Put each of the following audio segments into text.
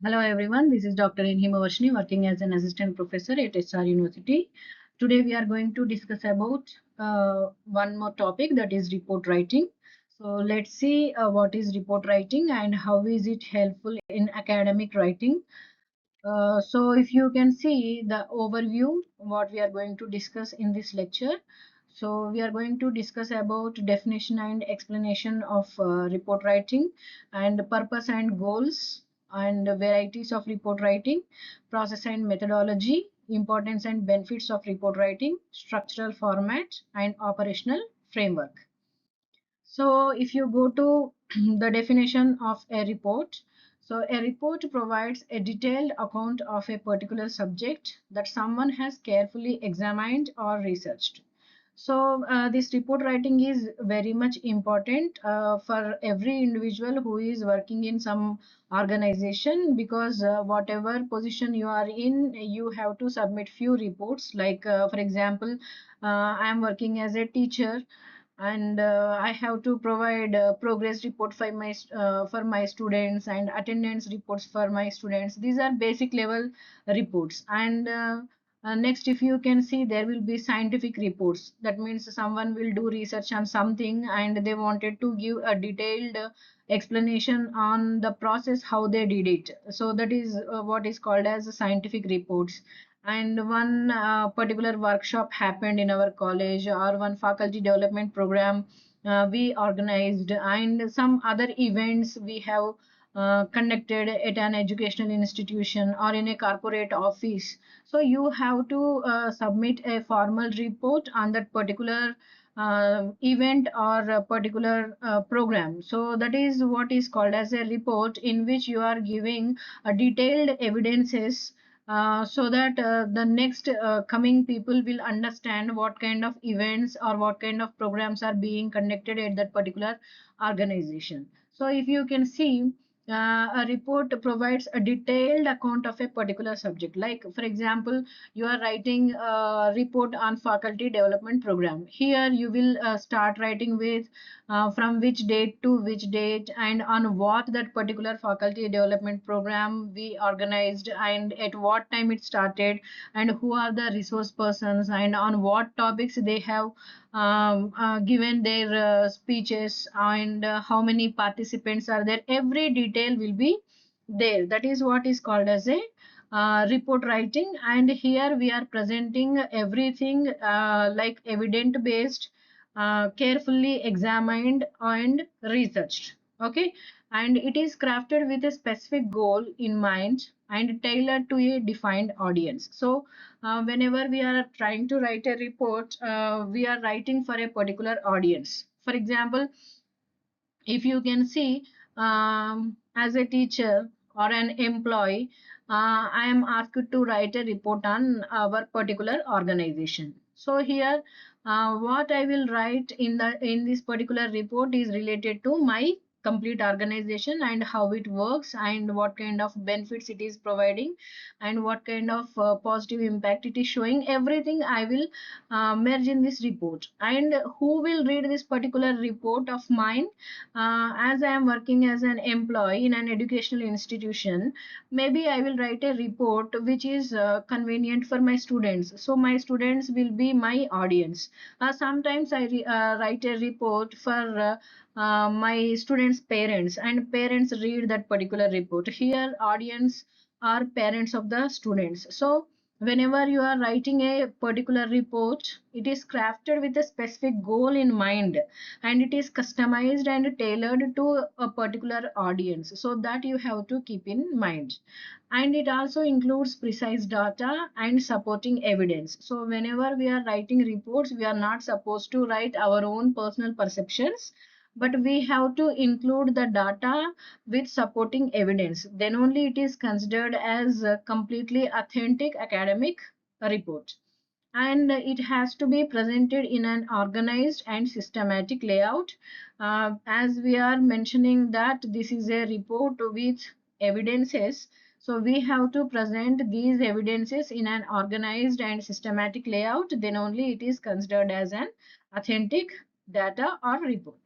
Hello everyone, this is Dr. Himavashni working as an assistant professor at SR University. Today we are going to discuss about one more topic, that is report writing. So let's see what is report writing and how is it helpful in academic writing. So if you can see the overview, what we are going to discuss in this lecture. So we are going to discuss about definition and explanation of report writing and purpose and goals and varieties of report writing, process and methodology, importance and benefits of report writing, structural format and operational framework. So if you go to the definition of a report, so a report provides a detailed account of a particular subject that someone has carefully examined or researched. So this report writing is very much important for every individual who is working in some organization, because whatever position you are in, you have to submit few reports. Like for example, I am working as a teacher, and I have to provide progress report for my students and attendance reports for my students. These are basic level reports. And next, if you can see, there will be scientific reports. That means someone will do research on something and they wanted to give a detailed explanation on the process how they did it. So that is what is called as scientific reports. And one particular workshop happened in our college, or one faculty development program we organized, and some other events we have conducted at an educational institution or in a corporate office. So you have to submit a formal report on that particular event or a particular program. So that is what is called as a report, in which you are giving detailed evidences, so that the next coming people will understand what kind of events or what kind of programs are being conducted at that particular organization. So if you can see, a report provides a detailed account of a particular subject. Like for example, you are writing a report on faculty development program. Here you will start writing with from which date to which date, and on what that particular faculty development program we organized, and at what time it started, and who are the resource persons, and on what topics they have given their speeches, and how many participants are there. Every detail will be there. That is what is called as a report writing. And here we are presenting everything like evidence based, carefully examined and researched. Okay, and it is crafted with a specific goal in mind and tailored to a defined audience. So whenever we are trying to write a report, we are writing for a particular audience. For example, if you can see, as a teacher or an employee, I am asked to write a report on our particular organization. So here, what I will write in this particular report is related to my complete organization, and how it works, and what kind of benefits it is providing, and what kind of positive impact it is showing. Everything I will merge in this report. And who will read this particular report of mine? As I am working as an employee in an educational institution, maybe I will write a report which is convenient for my students. So my students will be my audience. Sometimes I write a report for my students' parents, and parents read that particular report. Here, audience are parents of the students. So whenever you are writing a particular report, it is crafted with a specific goal in mind, and it is customized and tailored to a particular audience, so that you have to keep in mind. And it also includes precise data and supporting evidence. So whenever we are writing reports, we are not supposed to write our own personal perceptions, but we have to include the data with supporting evidence. Then only it is considered as a completely authentic academic report. And it has to be presented in an organized and systematic layout. As we are mentioning that this is a report with evidences, so we have to present these evidences in an organized and systematic layout. Then only it is considered as an authentic data or report.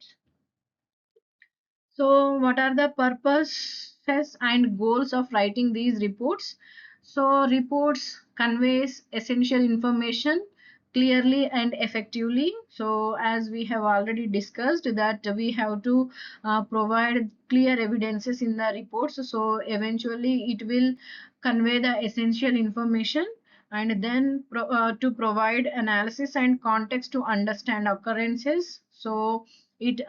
So what are the purpose purposes and goals of writing these reports. So reports conveys essential information clearly and effectively. So as we have already discussed that we have to provide clear evidences in the reports. So eventually it will convey the essential information, and then to provide analysis and context to understand occurrences. So it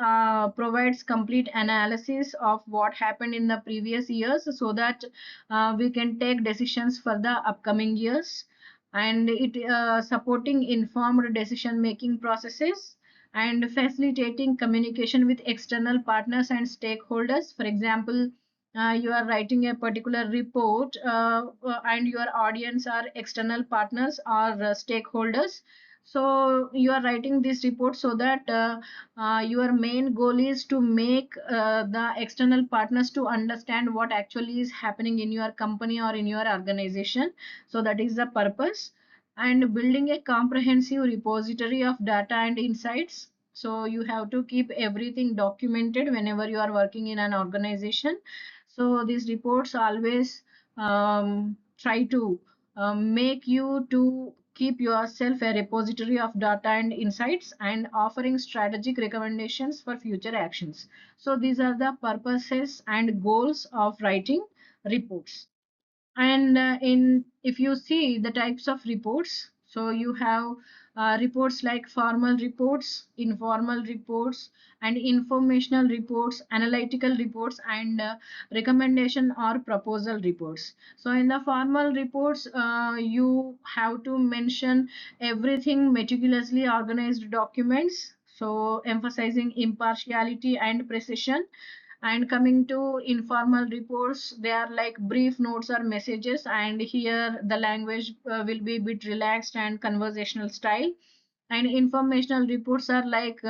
provides complete analysis of what happened in the previous years so that we can take decisions for the upcoming years, and it supporting informed decision making processes and facilitating communication with external partners and stakeholders. For example, you are writing a particular report and your audience are external partners or stakeholders. So you are writing this report so that your main goal is to make the external partners to understand what actually is happening in your company or in your organization. So that is the purpose. And building a comprehensive repository of data and insights. So you have to keep everything documented whenever you are working in an organization. So these reports always try to make you to keep yourself a repository of data and insights and offering strategic recommendations for future actions. So these are the purposes and goals of writing reports. And in if you see the types of reports, so you have reports like formal reports, informal reports, and informational reports, analytical reports, and recommendation or proposal reports. So in the formal reports, you have to mention everything meticulously organized documents, so emphasizing impartiality and precision. And coming to informal reports, they are like brief notes or messages, and here the language will be a bit relaxed and conversational style. And informational reports are like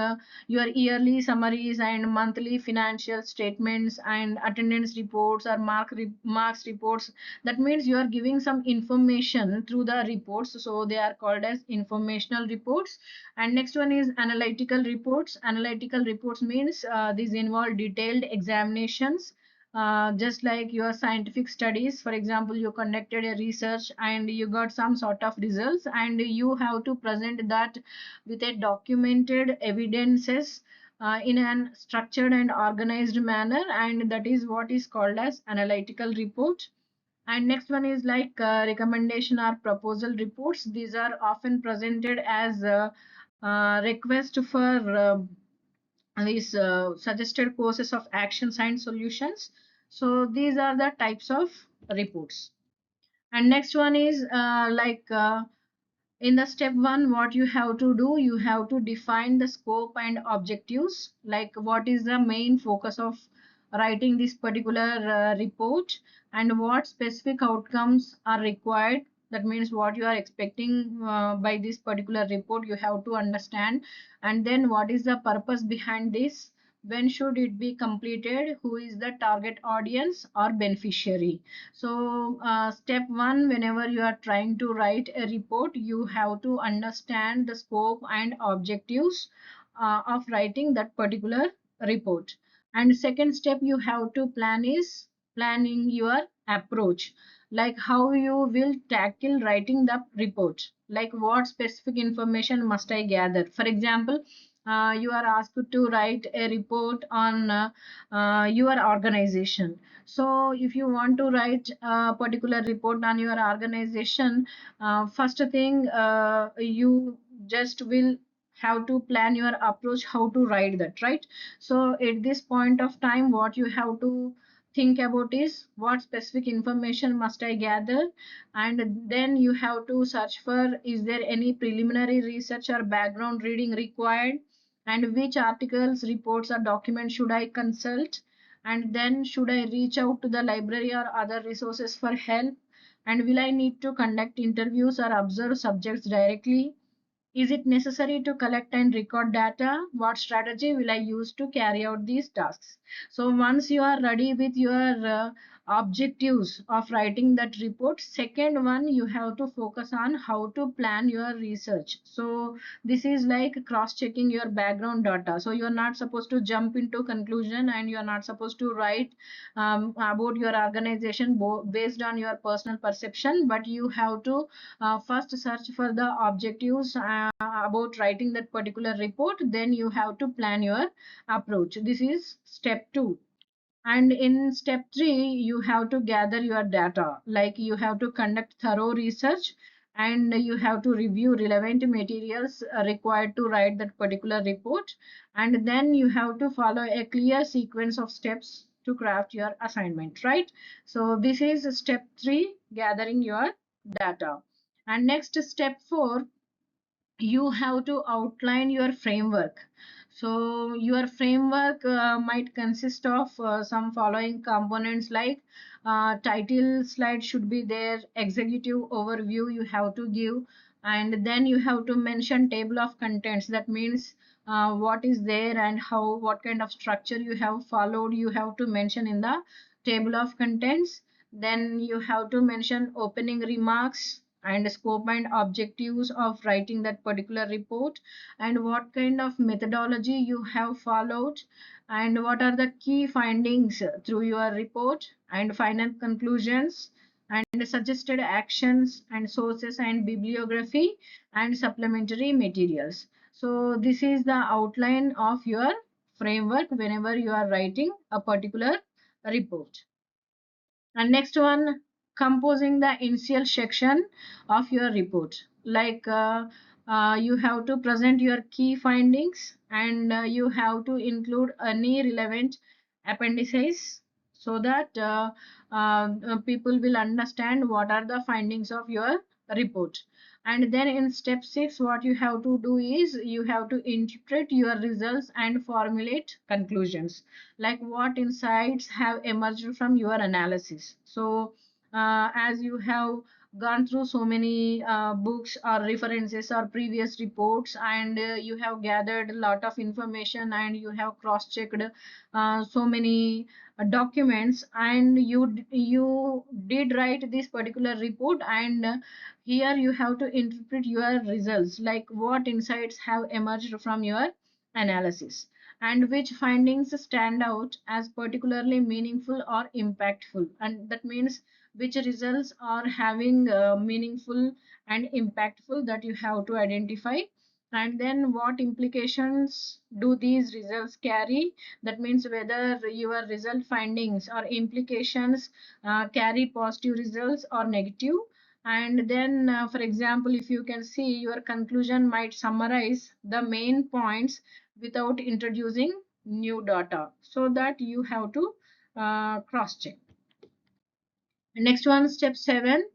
your yearly summaries and monthly financial statements and attendance reports or marks reports. That means you are giving some information through the reports, so they are called as informational reports. And next one is analytical reports. Analytical reports means these involve detailed examinations, just like your scientific studies. For example, you conducted a research and you got some sort of results, and you have to present that with a documented evidences in an structured and organized manner, and that is what is called as analytical report. And next one is like recommendation or proposal reports. These are often presented as request for these suggested courses of actions and solutions. So these are the types of reports. And next one is in the step one, what you have to do, you have to define the scope and objectives, like what is the main focus of writing this particular report and what specific outcomes are required. That means what you are expecting by this particular report you have to understand. And then what is the purpose behind this, when should it be completed, who is the target audience or beneficiary. So step one, whenever you are trying to write a report, you have to understand the scope and objectives of writing that particular report. And second step you have to plan is planning your approach, like how you will tackle writing the report, like what specific information must I gather. For example, you are asked to write a report on your organization. So if you want to write a particular report on your organization, first thing you just will have to plan your approach how to write that, right? So at this point of time, what you have to think about is what specific information must I gather, and then you have to search for is there any preliminary research or background reading required, and which articles, reports, or documents should I consult, and then should I reach out to the library or other resources for help, and will I need to conduct interviews or observe subjects directly, is it necessary to collect and record data, what strategy will I use to carry out these tasks. So once you are ready with your objectives of writing that report. Second one, you have to focus on how to plan your research. So this is like cross checking your background data. So you're not supposed to jump into conclusion, and you're not supposed to write about your organization based on your personal perception, but you have to first search for the objectives about writing that particular report. Then you have to plan your approach. This is step 2. And in step 3, you have to gather your data, like you have to conduct thorough research, and you have to review relevant materials required to write that particular report. And then you have to follow a clear sequence of steps to craft your assignment, right? So this is step 3, gathering your data. And next, step 4, you have to outline your framework. So your framework might consist of some following components, like title slide should be there, executive overview you have to give, and then you have to mention table of contents. That means what is there and how, what kind of structure you have followed, you have to mention in the table of contents. Then you have to mention opening remarks and scope and objectives of writing that particular report, and what kind of methodology you have followed, and what are the key findings through your report, and final conclusions, and suggested actions, and sources and bibliography, and supplementary materials. So this is the outline of your framework whenever you are writing a particular report. And next one, composing the initial section of your report. Like you have to present your key findings, and you have to include any relevant appendices, so that people will understand what are the findings of your report. And then in step 6, what you have to do is you have to interpret your results and formulate conclusions, like what insights have emerged from your analysis. So as you have gone through so many books or references or previous reports, and you have gathered a lot of information, and you have cross checked so many documents, and you did write this particular report, and here you have to interpret your results, like what insights have emerged from your analysis, and which findings stand out as particularly meaningful or impactful. And that means which results are having meaningful and impactful, that you have to identify. And then what implications do these results carry? That means whether your result findings or implications carry positive results or negative. And then for example, if you can see, your conclusion might summarize the main points without introducing new data, so that you have to cross check. Next one, step 7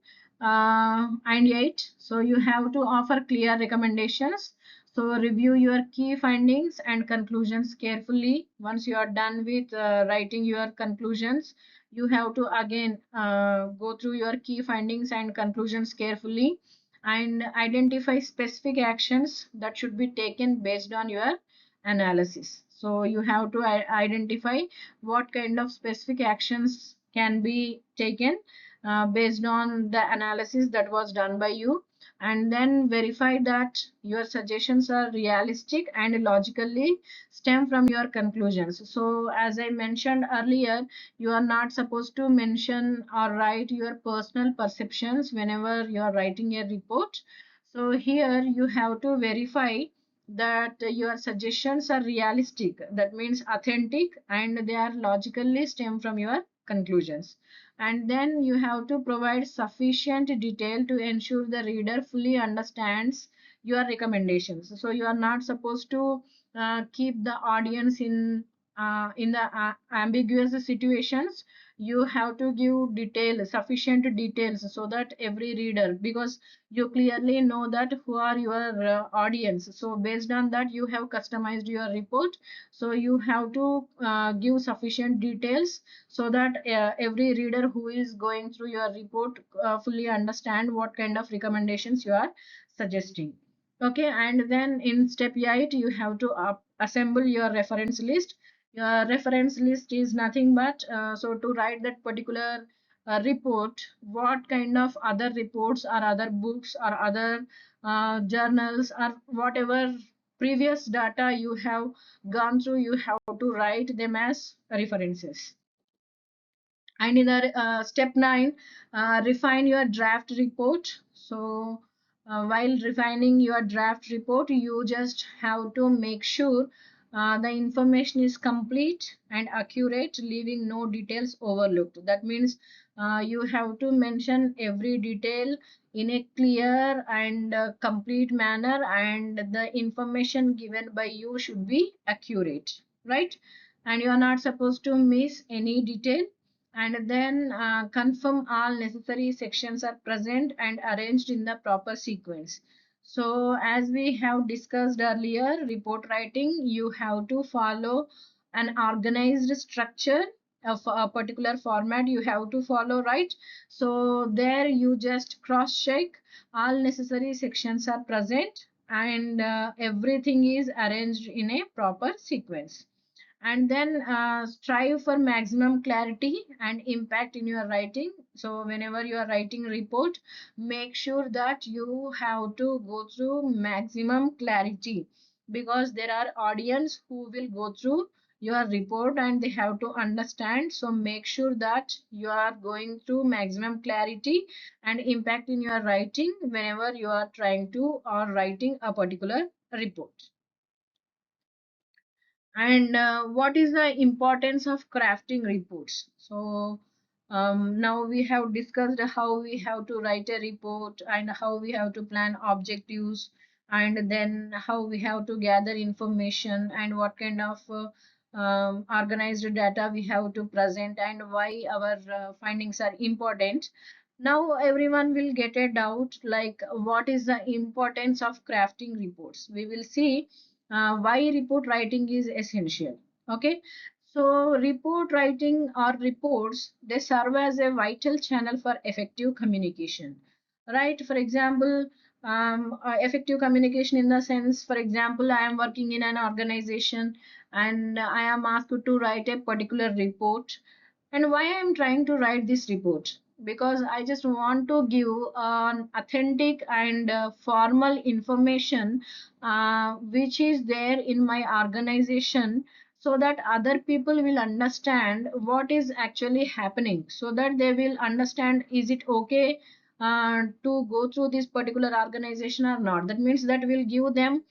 and 8. So you have to offer clear recommendations. So review your key findings and conclusions carefully. Once you are done with writing your conclusions, you have to again go through your key findings and conclusions carefully, and identify specific actions that should be taken based on your analysis. So you have to identify what kind of specific actions can be taken based on the analysis that was done by you, and then verify that your suggestions are realistic and logically stem from your conclusions. So as I mentioned earlier, you are not supposed to mention or write your personal perceptions whenever you are writing a report. So here you have to verify that your suggestions are realistic, that means authentic, and they are logically stem from your conclusions. And then you have to provide sufficient detail to ensure the reader fully understands your recommendations. So you are not supposed to keep the audience in the ambiguous situations. You have to give detail, sufficient details, so that every reader, because you clearly know that who are your audience, so based on that you have customized your report. So you have to give sufficient details, so that every reader who is going through your report fully understand what kind of recommendations you are suggesting. Okay, and then in step 8, you have to assemble your reference list. Your reference list is nothing but so to write that particular report, what kind of other reports or other books or other journals or whatever previous data you have gone through, you have to write them as references. And in the step 9, refine your draft report. So while refining your draft report, you just have to make sure the information is complete and accurate, leaving no details overlooked. That means you have to mention every detail in a clear and complete manner, and the information given by you should be accurate, right? And you are not supposed to miss any detail. And then confirm all necessary sections are present and arranged in the proper sequence. So as we have discussed earlier, report writing, you have to follow an organized structure of a particular format you have to follow, right? So there you just cross check all necessary sections are present, and everything is arranged in a proper sequence. And then strive for maximum clarity and impact in your writing. So whenever you are writing report, make sure that you have to go through maximum clarity, because there are audience who will go through your report and they have to understand. So make sure that you are going through maximum clarity and impact in your writing whenever you are trying to or writing a particular report. And what is the importance of crafting reports? So now we have discussed how we have to write a report and how we have to plan objectives, and then how we have to gather information and what kind of organized data we have to present and why our findings are important. Now everyone will get a doubt like what is the importance of crafting reports. We will see why report writing is essential. Okay, so report writing or reports, they serve as a vital channel for effective communication, right? For example, effective communication in the sense, for example, I am working in an organization and I am asked to write a particular report. And why I am trying to write this report? Because I just want to give an authentic and formal information which is there in my organization, so that other people will understand what is actually happening, so that they will understand is it okay to go through this particular organization or not. That means that will give them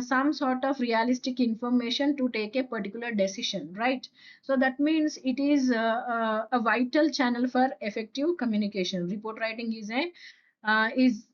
some sort of realistic information to take a particular decision, right? So that means it is a vital channel for effective communication. Report writing is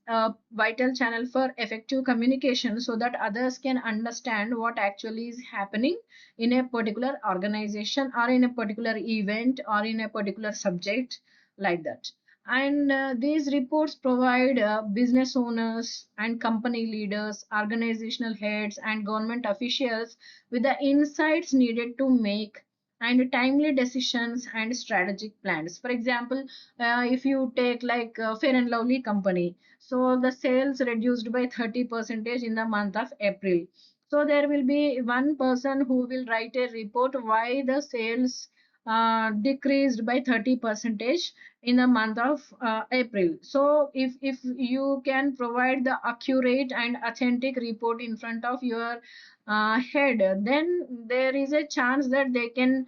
a vital channel for effective communication, so that others can understand what actually is happening in a particular organization or in a particular event or in a particular subject, like that. And these reports provide business owners and company leaders, organizational heads, and government officials with the insights needed to make and timely decisions and strategic plans. For example, if you take like Fair and Lovely company, so the sales reduced by 30 percentage in the month of April. So there will be one person who will write a report why the sales decreased by 30 percentage in the month of April. So if you can provide the accurate and authentic report in front of your head, then there is a chance that they can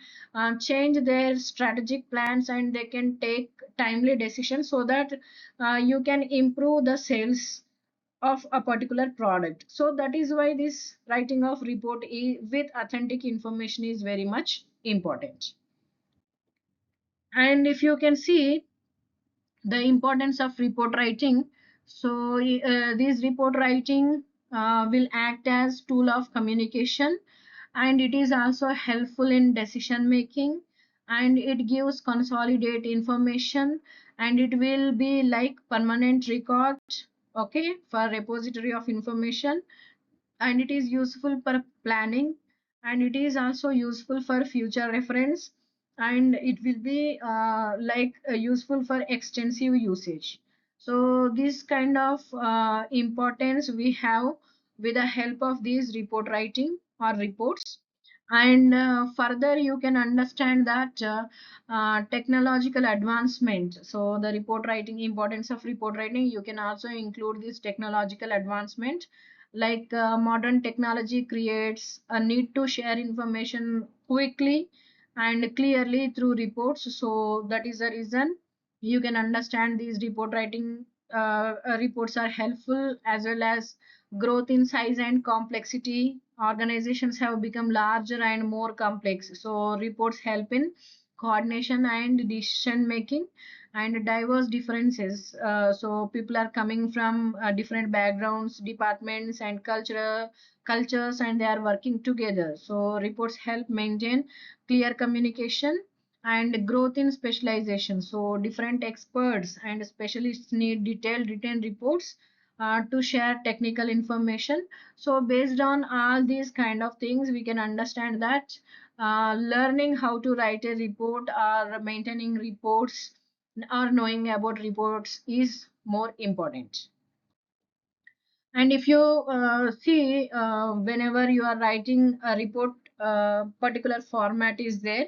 change their strategic plans and they can take timely decisions, so that you can improve the sales of a particular product. So that is why this writing of report with authentic information is very much important. And if you can see the importance of report writing, so this report writing will act as tool of communication, and it is also helpful in decision making, and it gives consolidate information, and it will be like permanent record, okay, for repository of information. And it is useful for planning, and it is also useful for future reference, and it will be useful for extensive usage. So this kind of importance we have with the help of these report writing or reports. And further you can understand that technological advancement. So the report writing, importance of report writing, you can also include this technological advancement, like modern technology creates a need to share information quickly and clearly through reports. So that is the reason you can understand these report writing reports are helpful, as well as growth in size and complexity. Organizations have become larger and more complex. So reports help in coordination and decision making and diverse differences. So people are coming from different backgrounds, departments, and cultures, and they are working together. So reports help maintain clear communication and growth in specialization. So different experts and specialists need detailed written reports to share technical information. So based on all these kind of things, we can understand that learning how to write a report or maintaining reports or knowing about reports is more important. And if you see, whenever you are writing a report, particular format is there.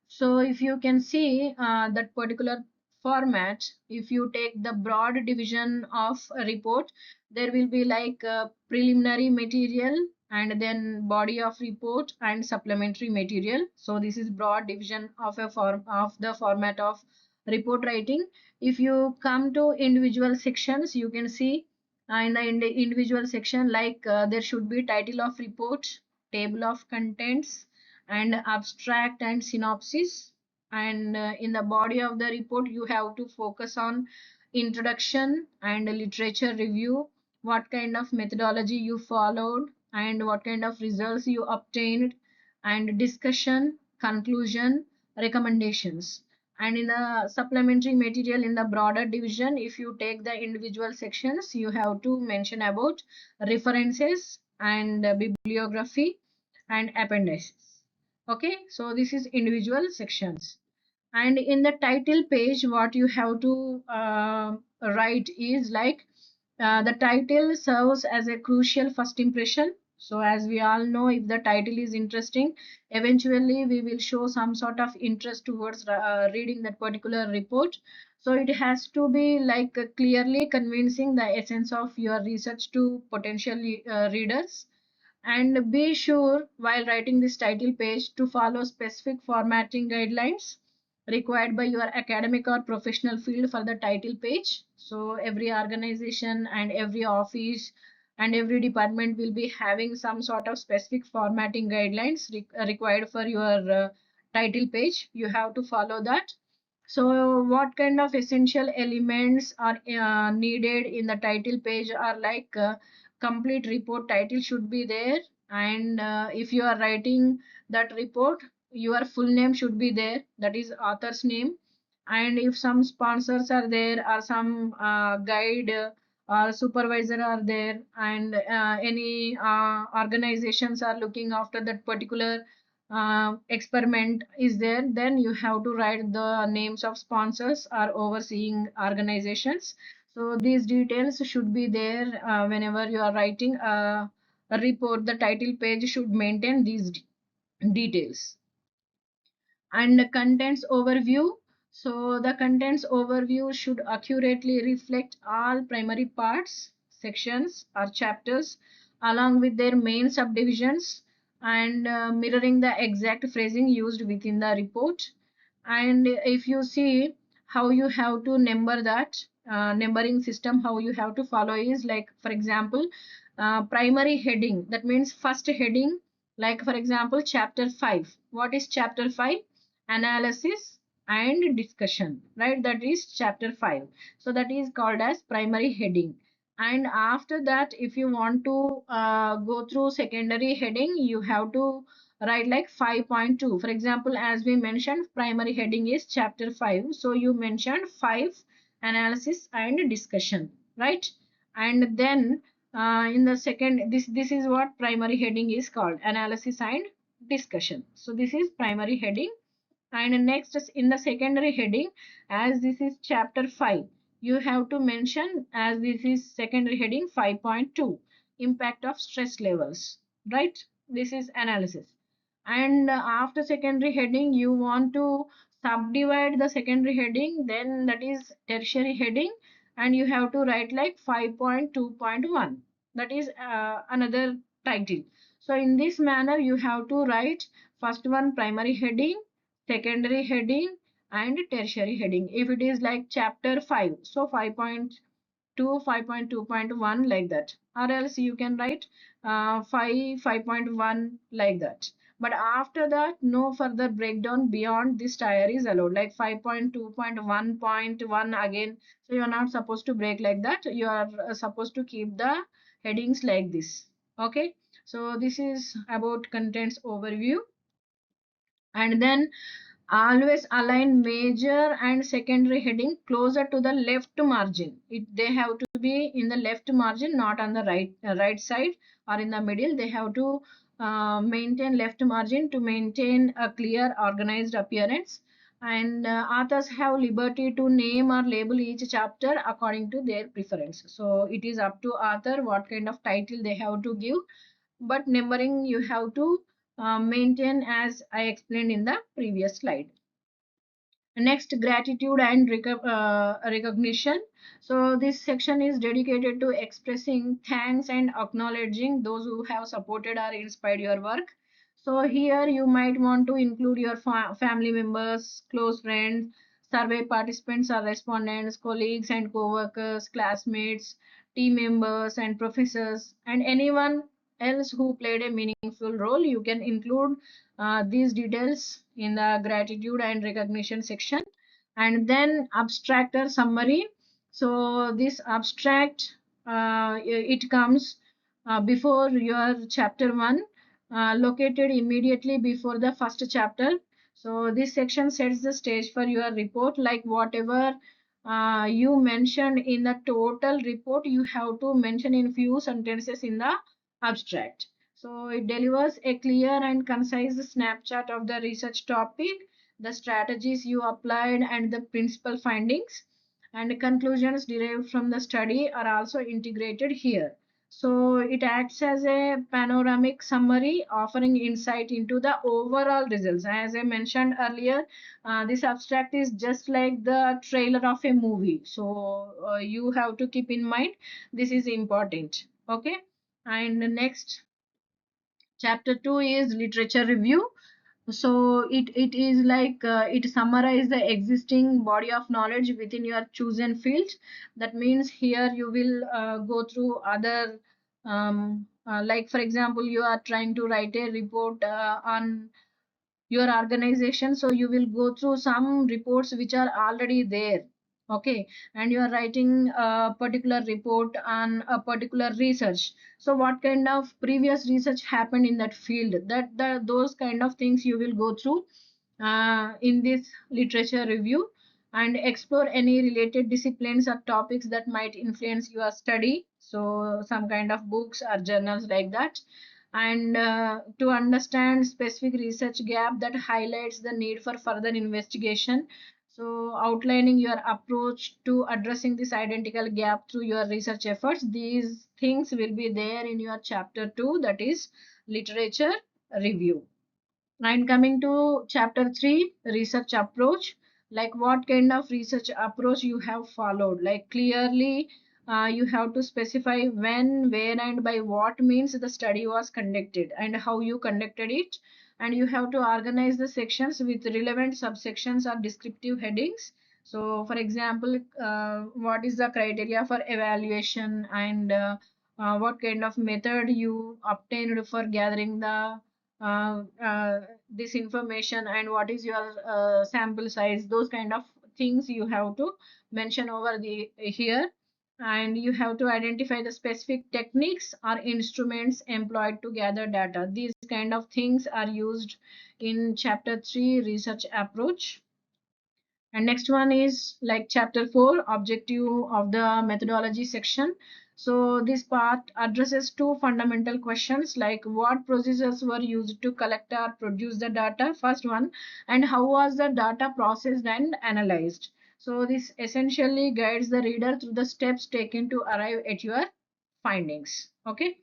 So if you can see that particular format, if you take the broad division of a report, there will be like preliminary material and then body of report and supplementary material. So this is broad division of a form of the format of report writing. If you come to individual sections, you can see in the individual section, like there should be title of report, table of contents, and abstract and synopsis. And in the body of the report, you have to focus on introduction and literature review, what kind of methodology you followed and what kind of results you obtained, and discussion, conclusion, recommendations. And in the supplementary material, in the broader division, if you take the individual sections, you have to mention about references and bibliography and appendices. Okay, so this is individual sections. And in the title page, what you have to write is like the title serves as a crucial first impression. So as we all know, if the title is interesting, eventually we will show some sort of interest towards reading that particular report. So it has to be like clearly convincing the essence of your research to potential readers. And be sure while writing this title page to follow specific formatting guidelines required by your academic or professional field for the title page. So every organization and every office and every department will be having some sort of specific formatting guidelines required for your title page. You have to follow that. So what kind of essential elements are needed in the title page are like complete report title should be there. And if you are writing that report, your full name should be there, that is author's name. And if some sponsors are there or some guide or supervisor are there, and any organizations are looking after that particular experiment is there, then you have to write the names of sponsors or overseeing organizations. So these details should be there whenever you are writing a report. The title page should maintain these details. And the contents overview. So the contents overview should accurately reflect all primary parts, sections or chapters along with their main subdivisions, and mirroring the exact phrasing used within the report. And if you see how you have to number that numbering system, how you have to follow is like, for example, primary heading, that means first heading. Like for example, chapter 5. What is chapter 5? Analysis and discussion, right? That is chapter 5. So that is called as primary heading. And after that, if you want to go through secondary heading, you have to write like 5.2. For example, as we mentioned, primary heading is chapter 5, so you mentioned 5, analysis and discussion, right? And then in the second, this is what primary heading is called, analysis and discussion. So this is primary heading. And next is in the secondary heading, as this is chapter 5, you have to mention, as this is secondary heading, 5.2, impact of stress levels, right? This is analysis. And after secondary heading you want to subdivide the secondary heading, then that is tertiary heading, and you have to write like 5.2.1, that is another title. So in this manner you have to write first one primary heading, secondary heading, and tertiary heading. If it is like chapter 5, so 5.2, 5.2.1 like that, or else you can write 5.1 like that. But after that no further breakdown beyond this tier is allowed, like 5.2.1.1 again. So you are not supposed to break like that, you are supposed to keep the headings like this. Okay, so this is about contents overview. And then always align major and secondary heading closer to the left margin. They have to be in the left margin, not on the right side or in the middle. They have to maintain left margin to maintain a clear organized appearance. And authors have liberty to name or label each chapter according to their preference. So it is up to author what kind of title they have to give, but numbering you have to maintain as I explained in the previous slide. Next, gratitude and recognition. So this section is dedicated to expressing thanks and acknowledging those who have supported or inspired your work. So here you might want to include your family members, close friends, survey participants or respondents, colleagues and co-workers, classmates, team members and professors, and anyone else who played a meaningful role. You can include these details in the gratitude and recognition section. And then abstract or summary. So this abstract it comes before your chapter 1, located immediately before the first chapter. So this section sets the stage for your report, like whatever you mentioned in the total report you have to mention in few sentences in the abstract. So it delivers a clear and concise snapshot of the research topic, the strategies you applied, and the principal findings. And conclusions derived from the study are also integrated here. So it acts as a panoramic summary, offering insight into the overall results. As I mentioned earlier, this abstract is just like the trailer of a movie. So you have to keep in mind this is important. Okay. And next, chapter 2 is literature review. So it is like it summarizes the existing body of knowledge within your chosen field. That means here you will go through other like for example you are trying to write a report on your organization, so you will go through some reports which are already there. Okay, and you are writing a particular report on a particular research, so what kind of previous research happened in that field, those kind of things you will go through in this literature review, and explore any related disciplines or topics that might influence your study, so some kind of books or journals like that. And to understand specific research gap that highlights the need for further investigation, so outlining your approach to addressing this identical gap through your research efforts. These things will be there in your chapter 2, that is literature review. And coming to chapter 3, research approach, like what kind of research approach you have followed. Like clearly, you have to specify when, where, and by what means the study was conducted and how you conducted it. And you have to organize the sections with relevant subsections or descriptive headings. So, for example, what is the criteria for evaluation, and what kind of method you obtained for gathering the this information, and what is your sample size, those kind of things you have to mention over the here. And you have to identify the specific techniques or instruments employed to gather data. These kind of things are used in chapter 3, research approach. And next one is like chapter 4, objective of the methodology section. So this part addresses two fundamental questions, like what procedures were used to collect or produce the data, first one, and how was the data processed and analyzed. So this essentially guides the reader through the steps taken to arrive at your findings. Okay.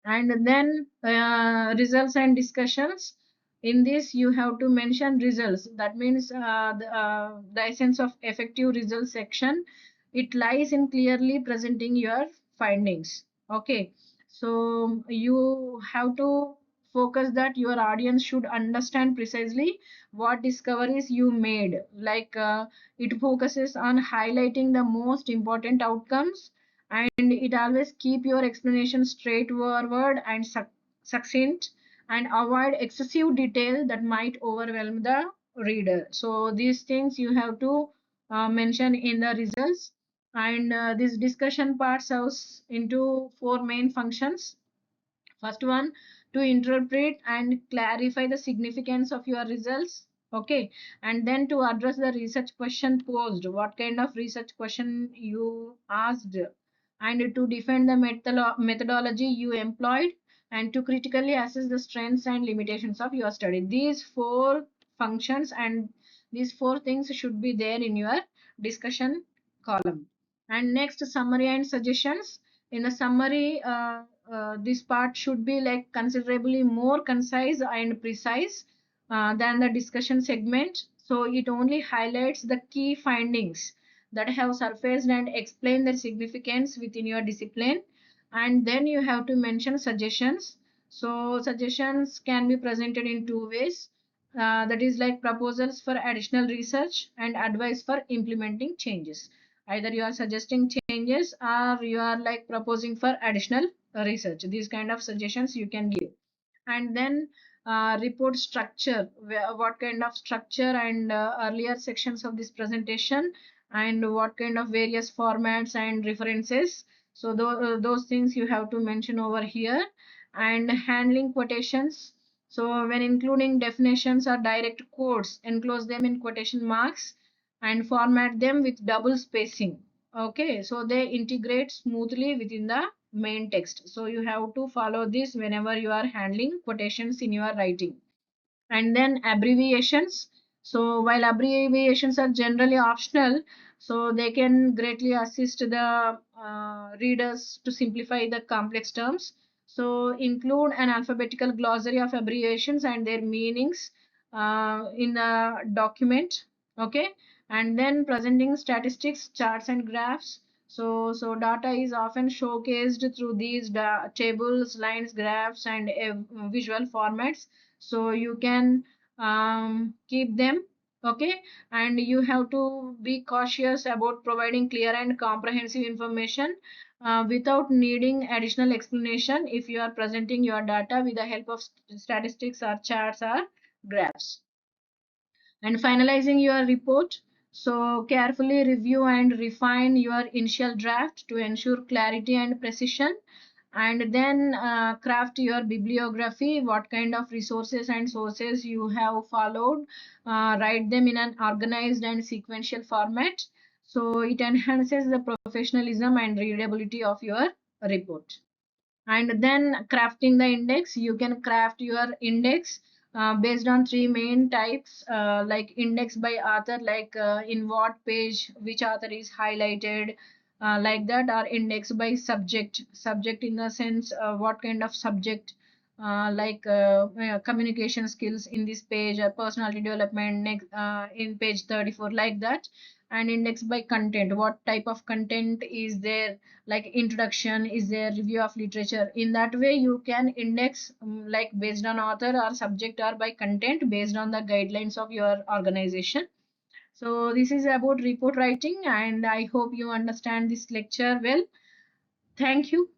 And then results and discussions. In this you have to mention results. That means the essence of effective results section, it lies in clearly presenting your findings. Okay, so you have to focus that your audience should understand precisely what discoveries you made. Like it focuses on highlighting the most important outcomes, and it always keep your explanation straightforward and succinct, and avoid excessive detail that might overwhelm the reader. So these things you have to mention in the results. And this discussion part serves into four main functions. First one, to interpret and clarify the significance of your results. Okay, and then to address the research question posed, what kind of research question you asked, and to defend the methodology you employed, and to critically assess the strengths and limitations of your study. These four functions and these four things should be there in your discussion column. And next, summary and suggestions. In the summary, this part should be like considerably more concise and precise than the discussion segment. So it only highlights the key findings that have surfaced and explain their significance within your discipline. And then you have to mention suggestions. So suggestions can be presented in two ways. That is like proposals for additional research and advice for implementing changes. Either you are suggesting changes or you are like proposing for additional research. These kind of suggestions you can give. And then report structure, what kind of structure, and earlier sections of this presentation, and what kind of various formats and references. So those things you have to mention over here. And handling quotations, so when including definitions or direct quotes, enclose them in quotation marks and format them with double spacing. Okay, so they integrate smoothly within the main text. So you have to follow this whenever you are handling quotations in your writing. And then abbreviations. So while abbreviations are generally optional, so they can greatly assist the readers to simplify the complex terms. So include an alphabetical glossary of abbreviations and their meanings in the document. Okay, and then presenting statistics, charts, and graphs. So data is often showcased through these tables, lines, graphs, and visual formats. So you can keep them. Okay, and you have to be cautious about providing clear and comprehensive information without needing additional explanation if you are presenting your data with the help of statistics or charts or graphs. And finalizing your report, so carefully review and refine your initial draft to ensure clarity and precision. And then craft your bibliography, what kind of resources and sources you have followed, write them in an organized and sequential format, so it enhances the professionalism and readability of your report. And then crafting the index, you can craft your index based on three main types, like index by author, like in what page which author is highlighted, like that, or index by subject in the sense what kind of subject, like communication skills in this page, or personality development next in page 34, like that. And index by content, what type of content is there, like introduction is there, review of literature. In that way you can index like based on author or subject or by content based on the guidelines of your organization. So this is about report writing, and I hope you understand this lecture well. Thank you.